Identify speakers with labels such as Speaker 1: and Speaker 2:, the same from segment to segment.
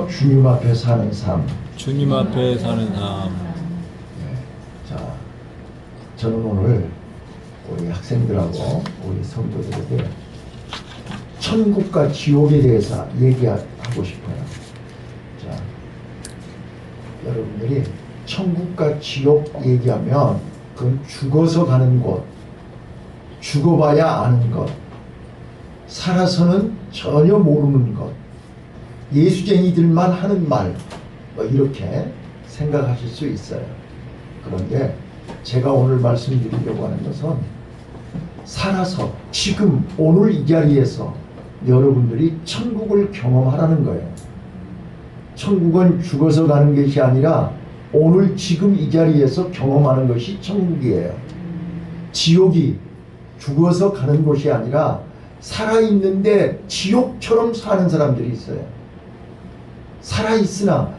Speaker 1: 주님 앞에 사는 삶.
Speaker 2: 주님 앞에 사는 삶.
Speaker 1: 자, 저는 오늘 우리 학생들하고 우리 성도들에게 천국과 지옥에 대해서 얘기하고 싶어요. 자, 여러분들이 천국과 지옥 얘기하면 그건 죽어서 가는 곳, 죽어봐야 아는 것, 살아서는 전혀 모르는 것, 예수쟁이들만 하는 말, 뭐 이렇게 생각하실 수 있어요. 그런데 제가 오늘 말씀드리려고 하는 것은 살아서 지금 오늘 이 자리에서 여러분들이 천국을 경험하라는 거예요. 천국은 죽어서 가는 것이 아니라 오늘 지금 이 자리에서 경험하는 것이 천국이에요. 지옥이 죽어서 가는 곳이 아니라 살아있는데 지옥처럼 사는 사람들이 있어요. 살아있으나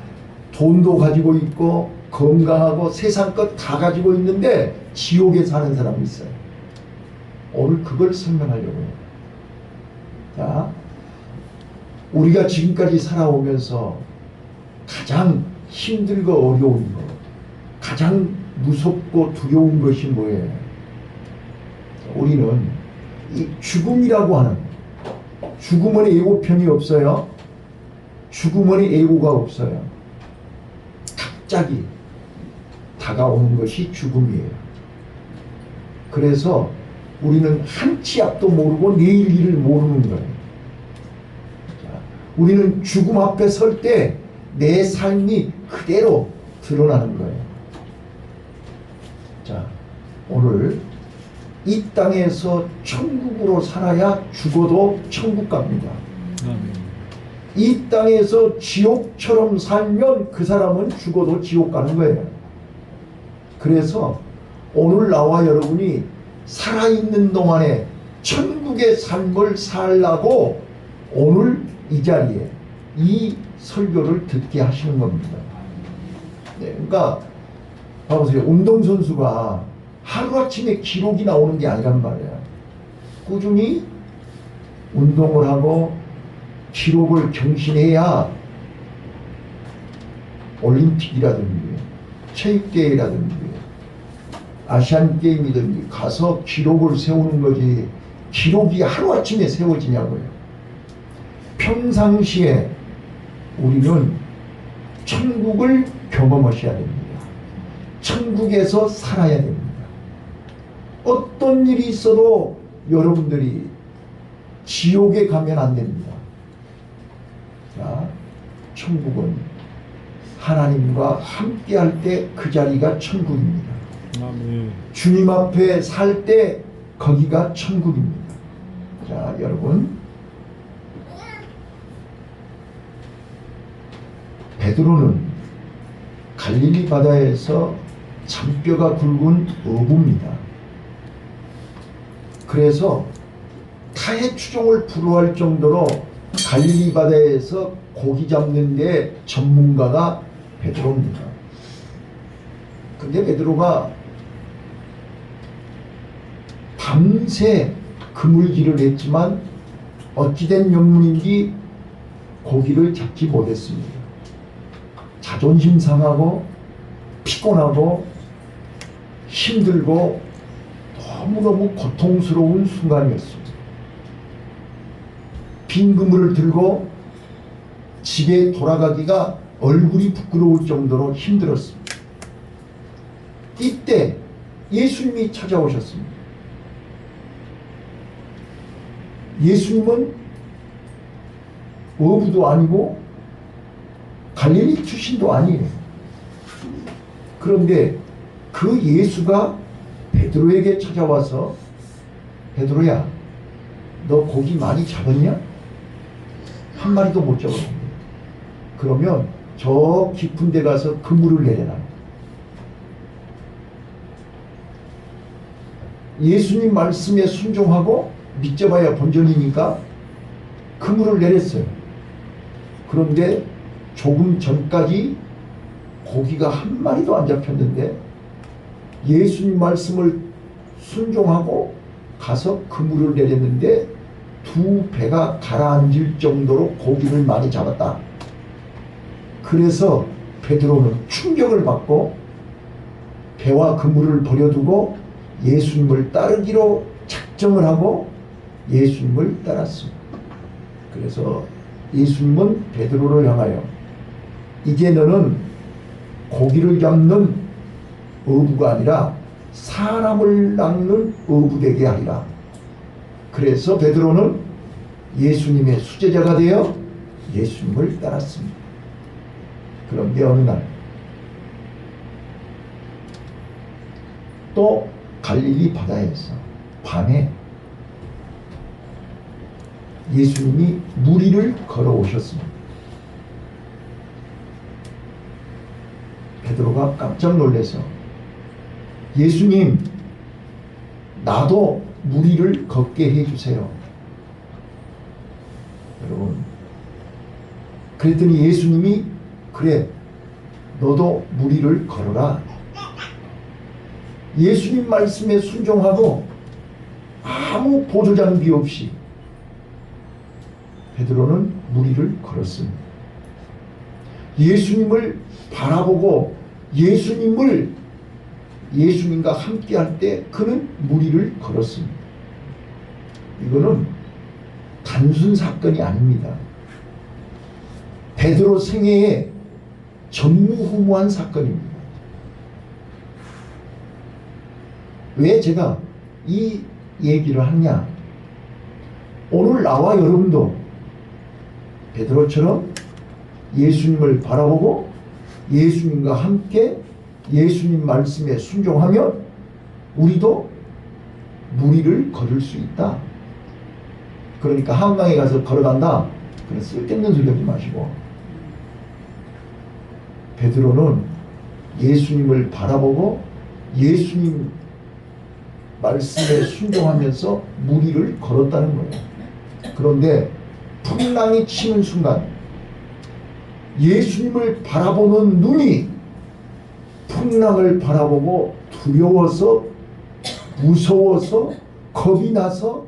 Speaker 1: 돈도 가지고 있고 건강하고 세상 것 다 가지고 있는데 지옥에 사는 사람이 있어요. 오늘 그걸 설명하려고 해요. 자, 우리가 지금까지 살아오면서 가장 힘들고 어려운 것, 가장 무섭고 두려운 것이 뭐예요? 우리는 이 죽음이라고 하는, 죽음은 예고편이 없어요. 죽음은 예고가 없어요. 갑자기 다가오는 것이 죽음이에요. 그래서 우리는 한 치 앞도 모르고 내일 일을 모르는 거예요. 자, 우리는 죽음 앞에 설 때 내 삶이 그대로 드러나는 거예요. 자, 오늘 이 땅에서 천국으로 살아야 죽어도 천국 갑니다. 이 땅에서 지옥처럼 살면 그 사람은 죽어도 지옥 가는 거예요. 그래서 오늘 나와 여러분이 살아있는 동안에 천국의 삶을 살라고 오늘 이 자리에 이 설교를 듣게 하시는 겁니다. 네, 그러니까 봐보세요. 운동선수가 하루아침에 기록이 나오는 게 아니란 말이에요. 꾸준히 운동을 하고 기록을 경신해야 올림픽이라든지 체육대회라든지 아시안게임이든지 가서 기록을 세우는 거지, 기록이 하루아침에 세워지냐고요. 평상시에 우리는 천국을 경험하셔야 됩니다. 천국에서 살아야 됩니다. 어떤 일이 있어도 여러분들이 지옥에 가면 안 됩니다. 자, 천국은 하나님과 함께 할 때 그 자리가 천국입니다.
Speaker 2: 아멘. 주님
Speaker 1: 주님 앞에 살 때 거기가 천국입니다. 자, 여러분, 베드로는 갈릴리 바다에서 잔뼈가 굵은 어부입니다. 그래서 타의 추종을 불허할 정도로 갈릴리 바다에서 고기 잡는 데 전문가가 베드로입니다. 근데 베드로가 밤새 그물질을 했지만 어찌된 영문인지 고기를 잡지 못했습니다. 자존심 상하고 피곤하고 힘들고 너무너무 고통스러운 순간이었습니다. 빈 그물을 들고 집에 돌아가기가 얼굴이 부끄러울 정도로 힘들었습니다. 이때 예수님이 찾아오셨습니다. 예수님은 어부도 아니고 갈릴리 출신도 아니에요. 그런데 그 예수가 베드로에게 찾아와서, 베드로야, 너 고기 많이 잡았냐? 한 마리도 못 잡았습니다. 그러면 저 깊은 데 가서 그물을 내려라. 예수님 말씀에 순종하고 믿져봐야 본전이니까 그물을 내렸어요. 그런데 조금 전까지 고기가 한 마리도 안 잡혔는데 예수님 말씀을 순종하고 가서 그물을 내렸는데 두 배가 가라앉을 정도로 고기를 많이 잡았다. 그래서 베드로는 충격을 받고 배와 그물을 버려두고 예수님을 따르기로 작정을 하고 예수님을 따랐습니다. 그래서 예수님은 베드로를 향하여 이제 너는 고기를 잡는 어부가 아니라 사람을 낚는 어부되게 하리라. 그래서 베드로는 예수님의 수제자가 되어 예수님을 따랐습니다. 그런데 어느 날 또 갈릴리 바다에서 밤에 예수님이 무리를 걸어오셨습니다. 베드로가 깜짝 놀라서 예수님, 나도 무리를 걷게 해주세요. 여러분, 그랬더니 예수님이 그래, 너도 무리를 걸어라. 예수님 말씀에 순종하고 아무 보조장비 없이 베드로는 무리를 걸었습니다. 예수님을 바라보고 예수님과 함께 할 때 그는 무리를 걸었습니다. 이거는 단순 사건이 아닙니다. 베드로 생애에 전무후무한 사건입니다. 왜 제가 이 얘기를 하냐? 오늘 나와 여러분도 베드로처럼 예수님을 바라보고 예수님과 함께 예수님 말씀에 순종하면 우리도 무리를 걸을 수 있다. 그러니까 한강에 가서 걸어간다. 그런 쓸데없는 소리 하지 마시고, 베드로는 예수님을 바라보고 예수님 말씀에 순종하면서 무리를 걸었다는 거예요. 그런데 풍랑이 치는 순간 예수님을 바라보는 눈이 풍랑을 바라보고 두려워서 무서워서 겁이 나서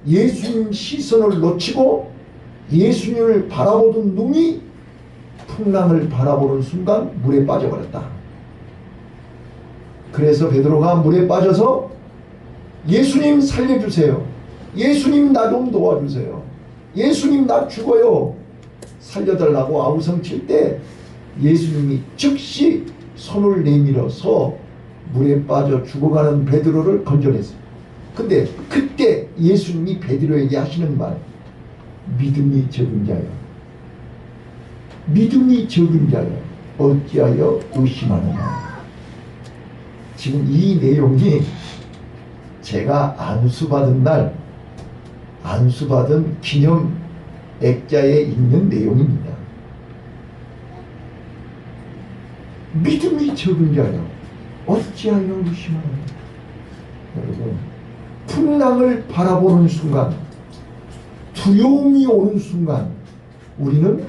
Speaker 1: 예수님 시선을 놓치고 예수님을 바라보던 눈이 풍랑을 바라보는 순간 물에 빠져버렸다. 그래서 베드로가 물에 빠져서 예수님 살려주세요. 예수님 나 좀 도와주세요. 예수님 나 죽어요. 살려달라고 아우성칠 때 예수님이 즉시 손을 내밀어서 물에 빠져 죽어가는 베드로를 건져냈어요. 근데 그때 예수님이 베드로에게 하시는 말, 믿음이 적은 자여, 믿음이 적은 자여 어찌하여 의심하느냐. 지금 이 내용이 제가 안수받은 날 안수받은 기념 액자에 있는 내용입니다. 믿음이 적은 자여 어찌하여 의심하느냐. 여러분, 풍랑을 바라보는 순간, 두려움이 오는 순간 우리는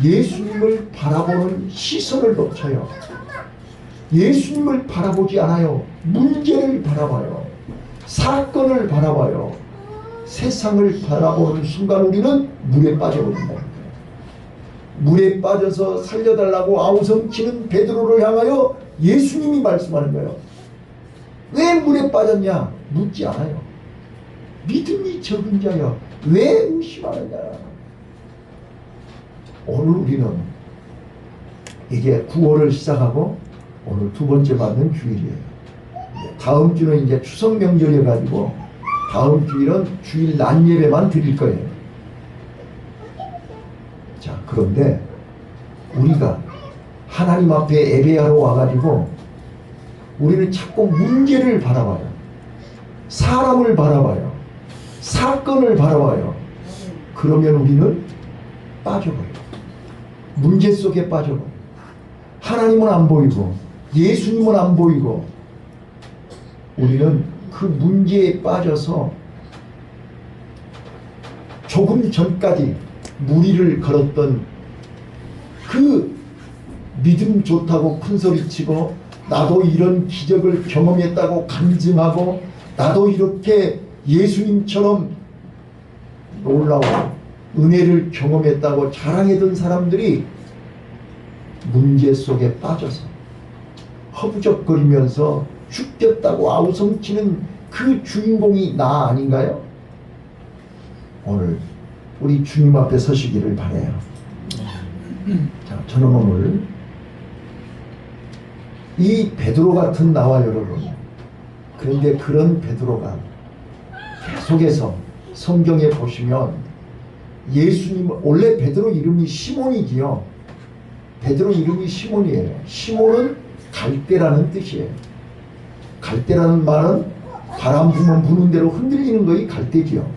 Speaker 1: 예수님을 바라보는 시선을 놓쳐요. 예수님을 바라보지 않아요. 문제를 바라봐요. 사건을 바라봐요. 세상을 바라보는 순간 우리는 물에 빠져버린다. 물에 빠져서 살려달라고 아우성치는 베드로를 향하여 예수님이 말씀하는 거예요. 왜 물에 빠졌냐? 묻지 않아요. 믿음이 적은 자여 왜 의심하느냐. 오늘 우리는 이제 9월을 시작하고 오늘 두 번째 받는 주일이에요. 다음 주는 이제 추석 명절이어 가지고 다음 주일은 주일 낮 예배만 드릴 거예요. 자, 그런데 우리가 하나님 앞에 예배하러 와가지고 우리는 자꾸 문제를 바라봐요. 사람을 바라봐요. 사건을 바라봐요. 그러면 우리는 빠져버려요. 문제 속에 빠져버려요. 하나님은 안 보이고 예수님은 안 보이고 우리는 그 문제에 빠져서 조금 전까지 무리를 걸었던 그 믿음 좋다고 큰소리치고 나도 이런 기적을 경험했다고 간증하고 나도 이렇게 예수님처럼 놀라운 은혜를 경험했다고 자랑했던 사람들이 문제 속에 빠져서 허부적거리면서 죽겠다고 아우성치는 그 주인공이 나 아닌가요? 오늘 우리 주님 앞에 서시기를 바라요. 자, 저는 오늘 이 베드로 같은 나와 여러분, 그런데 그런 베드로가 계속해서 성경에 보시면 예수님, 원래 베드로 이름이 시몬이지요. 베드로 이름이 시몬이에요. 시몬은 갈대라는 뜻이에요. 갈대라는 말은 바람 부면 부는 대로 흔들리는 것이 갈대지요.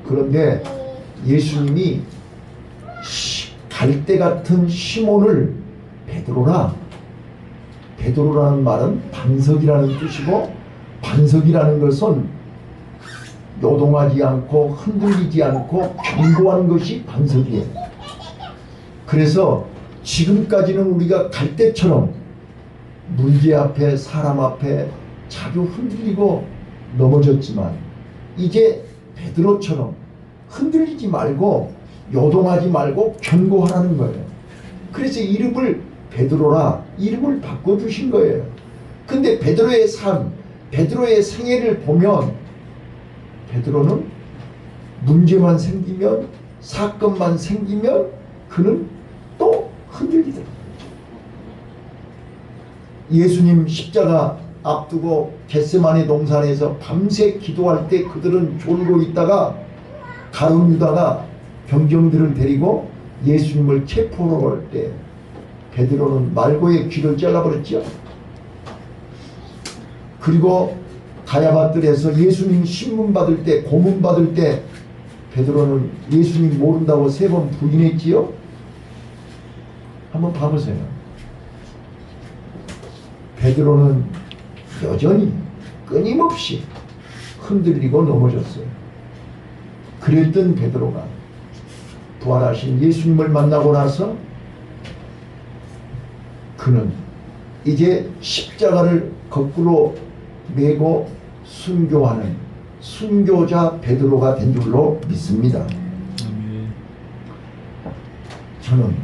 Speaker 1: 그런데 예수님이 갈대 같은 시몬을 베드로라, 베드로라는 말은 반석이라는 뜻이고, 반석이라는 것은 요동하지 않고 흔들리지 않고 견고한 것이 반석이에요. 그래서 지금까지는 우리가 갈대처럼 문제 앞에 사람 앞에 자주 흔들리고 넘어졌지만, 이제 베드로처럼 흔들리지 말고 요동하지 말고 견고하라는 거예요. 그래서 이름을 베드로라 이름을 바꿔주신 거예요. 근데 베드로의 삶, 베드로의 생애를 보면 베드로는 문제만 생기면, 사건만 생기면 그는 또 흔들리더라고요. 예수님 십자가 앞두고 겟세마네 동산에서 밤새 기도할 때 그들은 졸고 있다가 가룟 유다가 병정들을 데리고 예수님을 체포하러 갈 때 베드로는 말고의 귀를 잘라버렸죠. 그리고 가야바들에서 예수님 신문 받을 때, 고문 받을 때 베드로는 예수님 모른다고 3번 부인했지요. 한번 봐보세요. 베드로는 여전히 끊임없이 흔들리고 넘어졌어요. 그랬던 베드로가 부활하신 예수님을 만나고 나서 그는 이제 십자가를 거꾸로 메고 순교하는 순교자 베드로가 된 줄로 믿습니다. 저는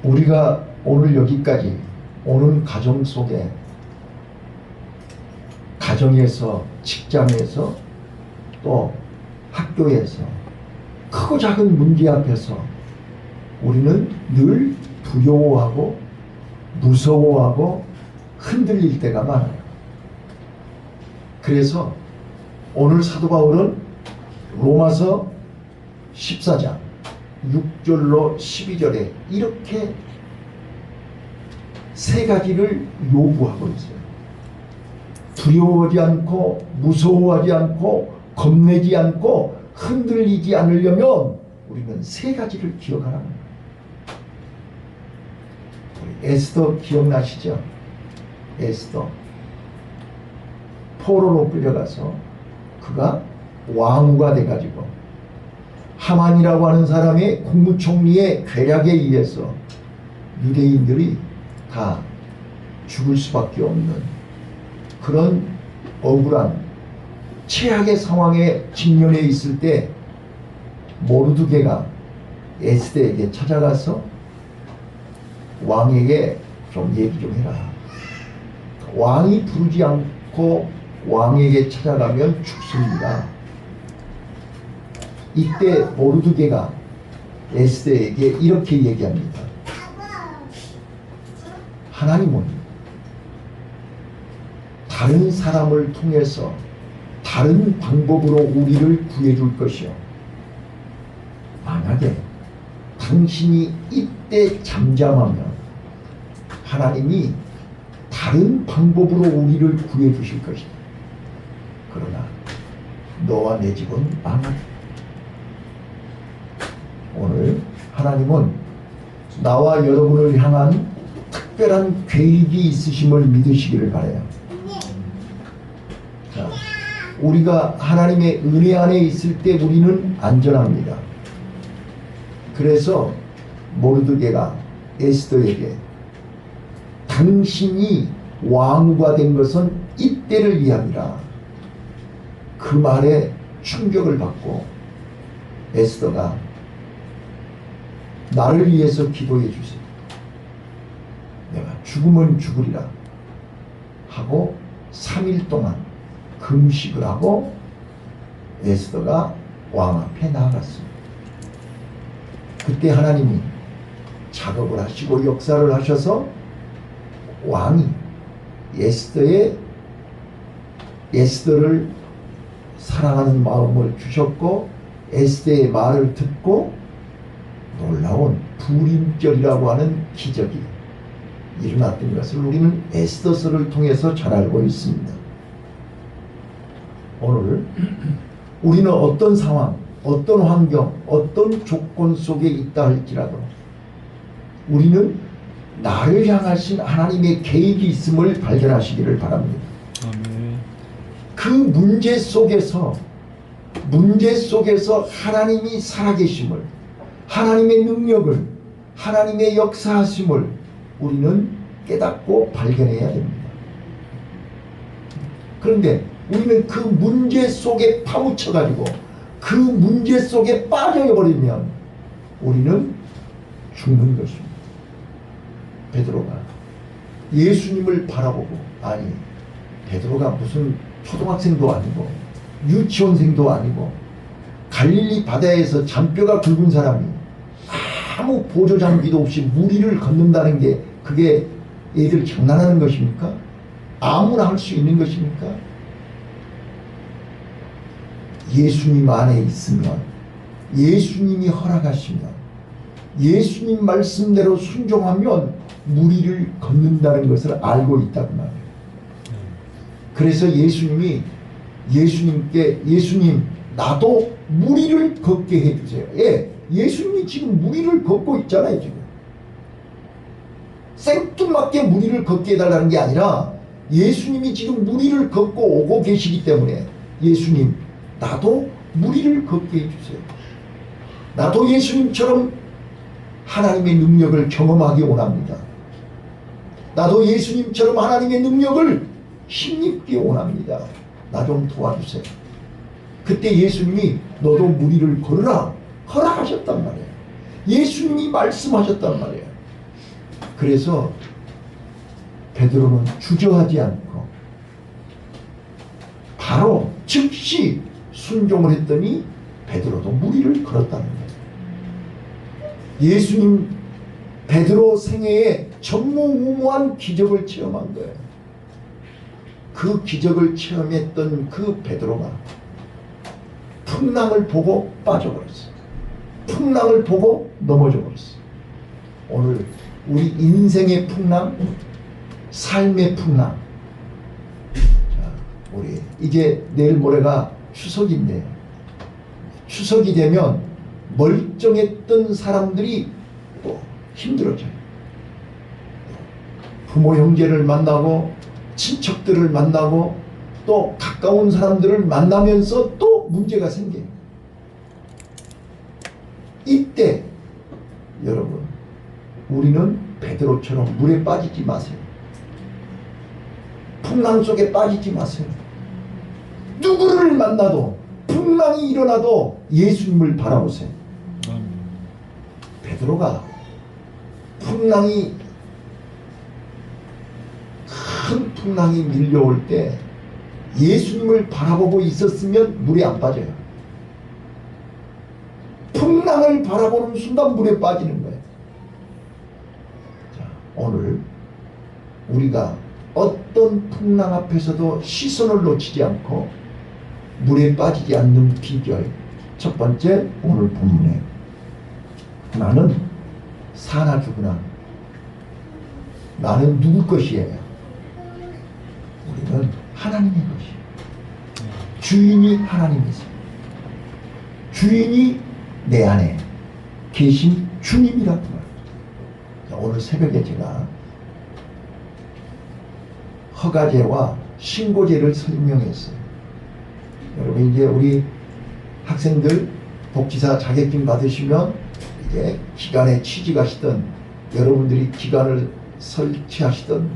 Speaker 1: 우리가 오늘 여기까지 오는 가정 속에, 가정에서, 직장에서, 또 학교에서 크고 작은 문제 앞에서 우리는 늘 두려워하고 무서워하고 흔들릴 때가 많아요. 그래서 오늘 사도 바울은 로마서 14장 6절로 12절에 이렇게 3가지를 요구하고 있어요. 두려워하지 않고 무서워하지 않고 겁내지 않고 흔들리지 않으려면 우리는 3가지를 기억하라는 거예요. 에스더 기억나시죠? 에스더 포로로 끌려가서 그가 왕후가 돼가지고 하만이라고 하는 사람의 국무총리의 괴략에 의해서 유대인들이 다 죽을 수밖에 없는 그런 억울한 최악의 상황에 직면해 있을 때 모르드게가 에스더에게 찾아가서 왕에게 좀 얘기 좀 해라. 왕이 부르지 않고 왕에게 찾아가면 죽습니다. 이때 모르드게가 에스더에게 이렇게 얘기합니다. 하나님은 다른 사람을 통해서 다른 방법으로 우리를 구해줄 것이요, 만약에 당신이 이때 잠잠하면 하나님이 다른 방법으로 우리를 구해주실 것이다. 그러나 너와 내 집은 망하리라. 오늘 하나님은 나와 여러분을 향한 특별한 계획이 있으심을 믿으시기를 바라요. 자, 우리가 하나님의 은혜 안에 있을 때 우리는 안전합니다. 그래서 모르드게가 에스더에게 당신이 왕후가 된 것은 이때를 위함이라, 그 말에 충격을 받고 에스더가 나를 위해서 기도해 주세요. 내가 죽으면 죽으리라 하고 3일 동안 금식을 하고 에스더가 왕 앞에 나아갔습니다. 그때 하나님이 작업을 하시고 역사를 하셔서 왕이 에스더를 사랑하는 마음을 주셨고 에스더의 말을 듣고 놀라운 불임절이라고 하는 기적이 일어났던 것을 우리는 에스더서를 통해서 잘 알고 있습니다. 오늘 우리는 어떤 상황, 어떤 환경, 어떤 조건 속에 있다 할지라도 우리는 나를 향하신 하나님의 계획이 있음을 발견하시기를 바랍니다.
Speaker 2: 아멘.
Speaker 1: 그 문제 속에서 하나님이 살아계심을, 하나님의 능력을, 하나님의 역사하심을 우리는 깨닫고 발견해야 됩니다. 그런데 우리는 그 문제 속에 파묻혀가지고 그 문제 속에 빠져버리면 우리는 죽는 것입니다. 베드로가 예수님을 바라보고, 아니 베드로가 무슨 초등학생도 아니고 유치원생도 아니고 갈릴리 바다에서 잔뼈가 굵은 사람이 아무 보조장비도 없이 무리를 걷는다는 게 그게 애들 장난하는 것입니까? 아무나 할 수 있는 것입니까? 예수님 안에 있으면, 예수님이 허락하시면, 예수님 말씀대로 순종하면 무리를 걷는다는 것을 알고 있다고 말해요. 그래서 예수님 나도 무리를 걷게 해주세요. 예, 예수님이 지금 무리를 걷고 있잖아요. 지금 생뚱맞게 무리를 걷게 해달라는 게 아니라 예수님이 지금 무리를 걷고 오고 계시기 때문에 예수님 나도 무리를 걷게 해주세요. 나도 예수님처럼 하나님의 능력을 경험하기 원합니다. 나도 예수님처럼 하나님의 능력을 힘입기 원합니다. 나 좀 도와주세요. 그때 예수님이 너도 무리를 걸으라 허락하셨단 말이에요. 예수님이 말씀하셨단 말이에요. 그래서 베드로는 주저하지 않고 바로 즉시 순종을 했더니 베드로도 무리를 걸었다는 거예요. 예수님 베드로 생애에 전무후무한 기적을 체험한 거예요. 그 기적을 체험했던 그 베드로가 풍랑을 보고 빠져버렸어요. 풍랑을 보고 넘어져 버렸어요. 오늘 우리 인생의 풍랑, 삶의 풍랑. 자, 우리 이제 내일 모레가 추석인데 추석이 되면 멀쩡했던 사람들이 또 힘들어져요. 부모 형제를 만나고 친척들을 만나고 또 가까운 사람들을 만나면서 또 문제가 생겨요. 이때 여러분 우리는 베드로처럼 물에 빠지지 마세요. 풍랑 속에 빠지지 마세요. 누구를 만나도 풍랑이 일어나도 예수님을 바라보세요. 베드로가 큰 풍랑이 밀려올 때 예수님을 바라보고 있었으면 물에 안 빠져요. 풍랑을 바라보는 순간 물에 빠지는 거예요. 자, 오늘 우리가 어떤 풍랑 앞에서도 시선을 놓치지 않고 물에 빠지지 않는 비결. 첫 번째, 오늘 본문에 나는 사나 죽으나 나는 누구 것이에요? 우리는 하나님의 것이에요. 주인이 하나님이세요. 주인이 내 안에 계신 주님이라고 말합니다. 오늘 새벽에 제가 허가제와 신고제를 설명했어요. 여러분 이제 우리 학생들 복지사 자격증 받으시면 이제 기관에 취직하시던 여러분들이 기관을 설치하시던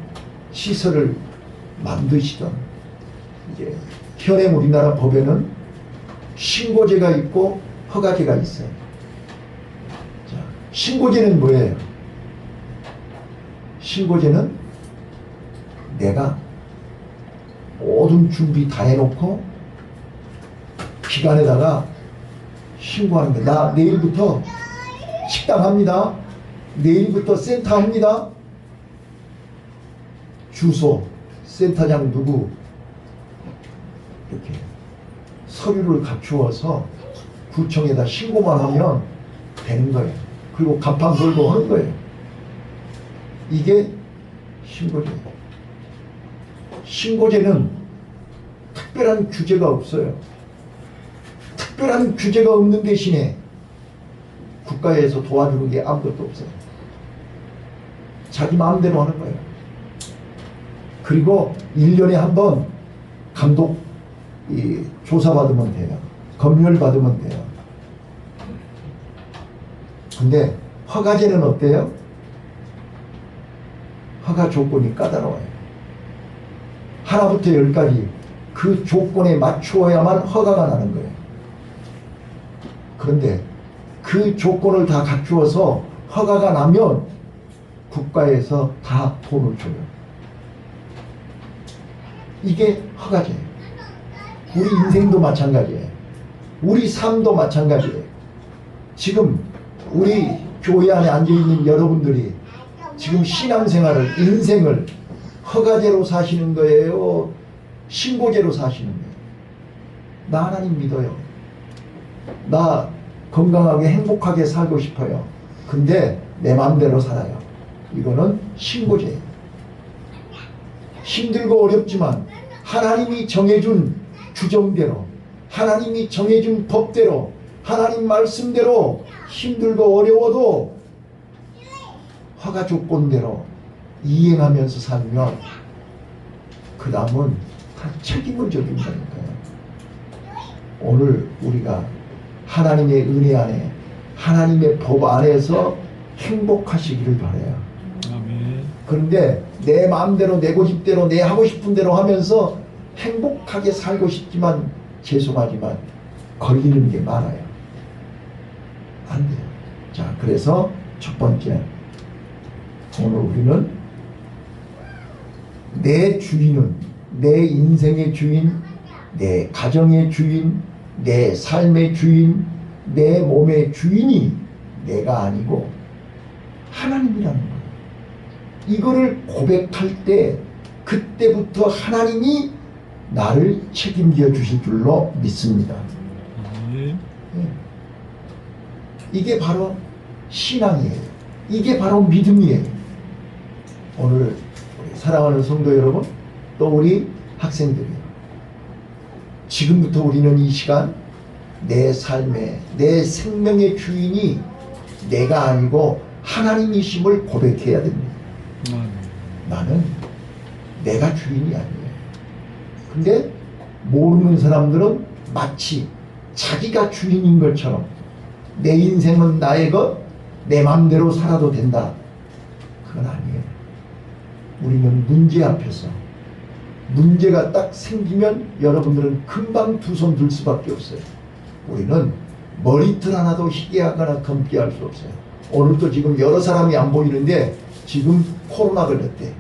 Speaker 1: 시설을 만드시던 이제 현행 우리나라 법에는 신고제가 있고 허가제가 있어요. 자, 신고제는 뭐예요? 신고제는 내가 모든 준비 다 해놓고 기관에다가 신고하는 거야. 나 내일부터 식당 합니다. 내일부터 센터 합니다. 주소, 센터장 누구, 이렇게 서류를 갖추어서 구청에다 신고만 하면 되는 거예요. 그리고 간판 걸고 하는 거예요. 이게 신고제예요. 신고제는 특별한 규제가 없어요. 특별한 규제가 없는 대신에 국가에서 도와주는 게 아무것도 없어요. 자기 마음대로 하는 거예요. 그리고 1년에 한 번 감독 조사받으면 돼요. 검열받으면 돼요. 근데 허가제는 어때요? 허가 조건이 까다로워요. 하나부터 10까지 그 조건에 맞추어야만 허가가 나는 거예요. 그런데 그 조건을 다 갖추어서 허가가 나면 국가에서 다 돈을 줘요. 이게 허가제예요. 우리 인생도 마찬가지예요. 우리 삶도 마찬가지예요. 지금 우리 교회 안에 앉아있는 여러분들이 지금 신앙생활을, 인생을 허가제로 사시는 거예요? 신고제로 사시는 거예요? 나 하나님 믿어요. 나 건강하게 행복하게 살고 싶어요. 근데 내 마음대로 살아요. 이거는 신고제예요. 힘들고 어렵지만 하나님이 정해준 규정대로, 하나님이 정해준 법대로, 하나님 말씀대로 힘들고 어려워도 허가 조건대로 이행하면서 살면 그 다음은 다 책임을 져준 거니까요. 오늘 우리가 하나님의 은혜 안에, 하나님의 법 안에서 행복하시기를 바라요.
Speaker 2: 아멘.
Speaker 1: 그런데 내 마음대로, 내 고집대로, 내 하고 싶은 대로 하면서 행복하게 살고 싶지만 죄송하지만 걸리는 게 많아요. 안 돼요. 자, 그래서 첫 번째, 오늘 우리는 내 주인은, 내 인생의 주인, 내 가정의 주인, 내 삶의 주인, 내 몸의 주인이 내가 아니고 하나님이라는 거예요. 이거를 고백할 때 그때부터 하나님이 나를 책임져 주실 줄로 믿습니다.
Speaker 2: 아멘.
Speaker 1: 이게 바로 신앙이에요. 이게 바로 믿음이에요. 오늘 우리 사랑하는 성도 여러분, 또 우리 학생들이, 지금부터 우리는 이 시간 내 삶의, 내 생명의 주인이 내가 아니고 하나님이심을 고백해야 됩니다.
Speaker 2: 아멘.
Speaker 1: 나는 내가 주인이 아니에요. 근데 모르는 사람들은 마치 자기가 주인인 것처럼 내 인생은 나의 것, 내 마음대로 살아도 된다. 그건 아니에요. 우리는 문제 앞에서, 문제가 딱 생기면 여러분들은 금방 두 손 들 수밖에 없어요. 우리는 머리털 하나도 희게하거나 검게 할 수 없어요. 오늘도 지금 여러 사람이 안 보이는데 지금 코로나 걸렸대.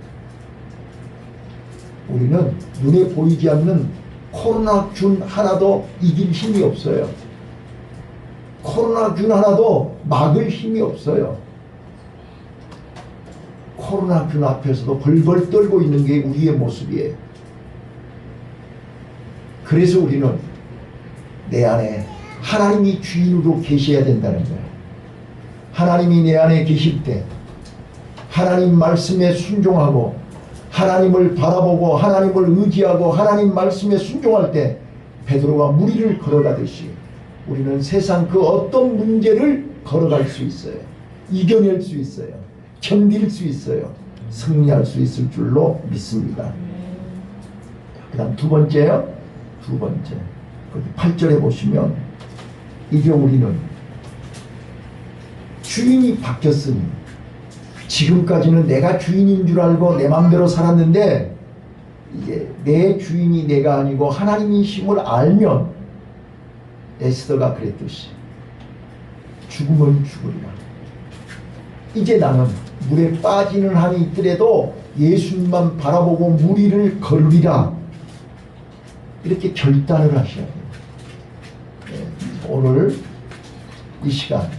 Speaker 1: 우리는 눈에 보이지 않는 코로나균 하나도 이길 힘이 없어요. 코로나균 하나도 막을 힘이 없어요. 코로나균 앞에서도 벌벌 떨고 있는 게 우리의 모습이에요. 그래서 우리는 내 안에 하나님이 주인으로 계셔야 된다는 거예요. 하나님이 내 안에 계실 때 하나님 말씀에 순종하고 하나님을 바라보고 하나님을 의지하고 하나님 말씀에 순종할 때 베드로가 물 위를 걸어가듯이 우리는 세상 그 어떤 문제를 걸어갈 수 있어요. 이겨낼 수 있어요. 견딜 수 있어요. 승리할 수 있을 줄로 믿습니다. 그 다음 두 번째요. 두 번째. 8절에 보시면 이제 우리는 주인이 바뀌었으니, 지금까지는 내가 주인인 줄 알고 내 맘대로 살았는데 이제 내 주인이 내가 아니고 하나님이심을 알면 에스더가 그랬듯이 죽으면 죽으리라. 이제 나는 물에 빠지는 한이 있더라도 예수님만 바라보고 물 위를 걸으리라. 이렇게 결단을 하셔야 돼요. 네, 오늘 이 시간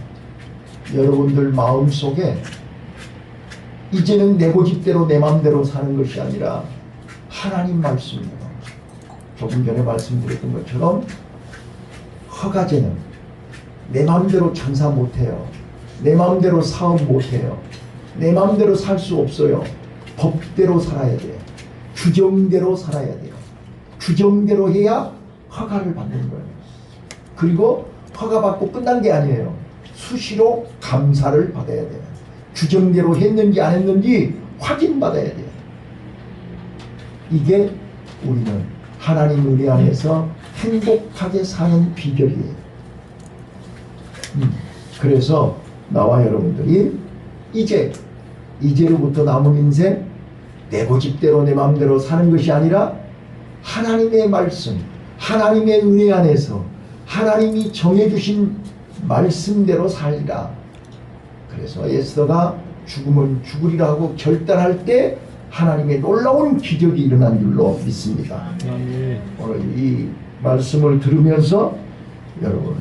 Speaker 1: 여러분들 마음속에 이제는 내 고집대로 내 마음대로 사는 것이 아니라 하나님 말씀대로, 조금 전에 말씀드렸던 것처럼 허가제는 내 마음대로 장사 못해요. 내 마음대로 사업 못해요. 내 마음대로 살 수 없어요. 법대로 살아야 돼요. 규정대로 살아야 돼요. 규정대로 해야 허가를 받는 거예요. 그리고 허가 받고 끝난 게 아니에요. 수시로 감사를 받아야 돼요. 규정대로 했는지 안 했는지 확인받아야 돼요. 이게 우리는 하나님 은혜 안에서 행복하게 사는 비결이에요. 그래서 나와 여러분들이 이제로부터 남은 인생 내 고집대로 내 마음대로 사는 것이 아니라 하나님의 말씀, 하나님의 은혜 안에서 하나님이 정해주신 말씀대로 살리라. 그래서 에스더가 죽으면 죽으리라고 결단할 때 하나님의 놀라운 기적이 일어난 줄로 믿습니다.
Speaker 2: 아멘.
Speaker 1: 오늘 이 말씀을 들으면서 여러분,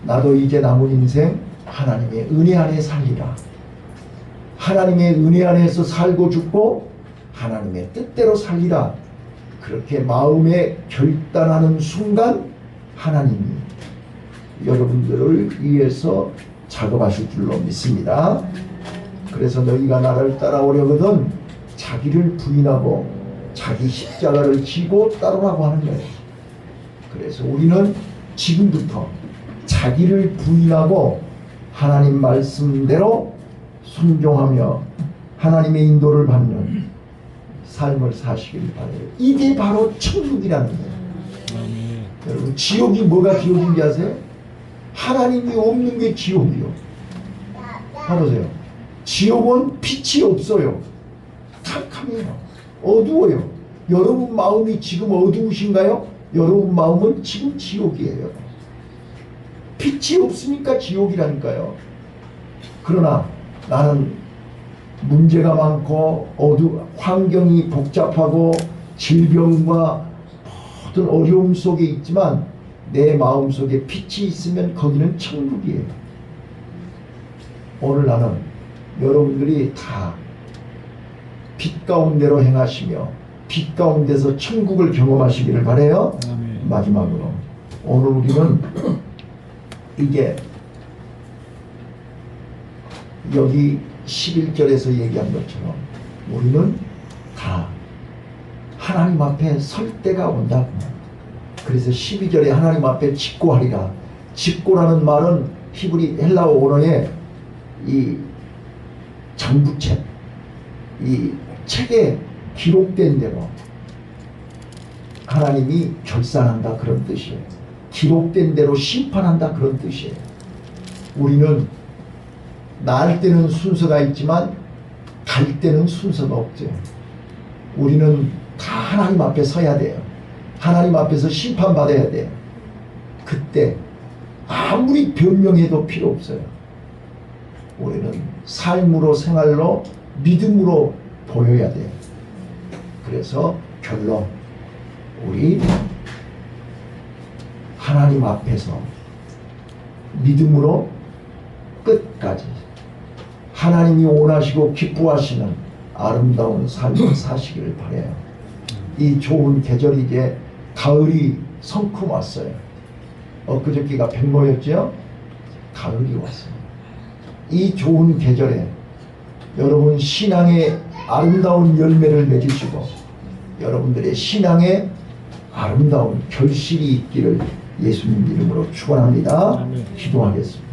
Speaker 1: 나도 이제 남은 인생 하나님의 은혜 안에 살리라. 하나님의 은혜 안에서 살고 죽고 하나님의 뜻대로 살리라. 그렇게 마음에 결단하는 순간 하나님이 여러분들을 위해서 작업하실 줄로 믿습니다. 그래서 너희가 나를 따라오려거든 자기를 부인하고 자기 십자가를 지고 따르라고 하는 거예요. 그래서 우리는 지금부터 자기를 부인하고 하나님 말씀대로 순종하며 하나님의 인도를 받는 삶을 사시길 바라요. 이게 바로 천국이라는 거예요.
Speaker 2: 아멘.
Speaker 1: 여러분, 지옥이 뭐가 지옥인지 아세요? 하나님이 없는 게 지옥이요. 봐보세요. 지옥은 빛이 없어요. 캄캄해요. 어두워요. 여러분 마음이 지금 어두우신가요? 여러분 마음은 지금 지옥이에요. 빛이 없으니까 지옥이라니까요. 그러나 나는 문제가 많고 환경이 복잡하고 질병과 모든 어려움 속에 있지만 내 마음속에 빛이 있으면 거기는 천국이에요. 오늘 나는 여러분들이 다 빛 가운데로 행하시며 빛 가운데서 천국을 경험하시기를 바라요.
Speaker 2: 아멘.
Speaker 1: 마지막으로 오늘 우리는 이게 여기 11절에서 얘기한 것처럼 우리는 다 하나님 앞에 설 때가 온다고. 그래서 12절에 하나님 앞에 직고하리라. 직고라는 말은 히브리 헬라어 언어의 이 장부책, 이 책에 기록된 대로 하나님이 결산한다, 그런 뜻이에요. 기록된 대로 심판한다, 그런 뜻이에요. 우리는 날 때는 순서가 있지만 갈 때는 순서가 없죠. 우리는 다 하나님 앞에 서야 돼요. 하나님 앞에서 심판받아야 돼요. 그때 아무리 변명해도 필요 없어요. 우리는 삶으로, 생활로, 믿음으로 보여야 돼요. 그래서 결론, 우리 하나님 앞에서 믿음으로 끝까지 하나님이 원하시고 기뻐하시는 아름다운 삶을 사시기를 바라요. 이 좋은 계절이 이제 가을이 성큼 왔어요. 엊그저께가 백모였죠? 가을이 왔어요. 이 좋은 계절에 여러분 신앙의 아름다운 열매를 맺으시고 여러분들의 신앙의 아름다운 결실이 있기를 예수님 이름으로 축원합니다.
Speaker 2: 아멘.
Speaker 1: 기도하겠습니다.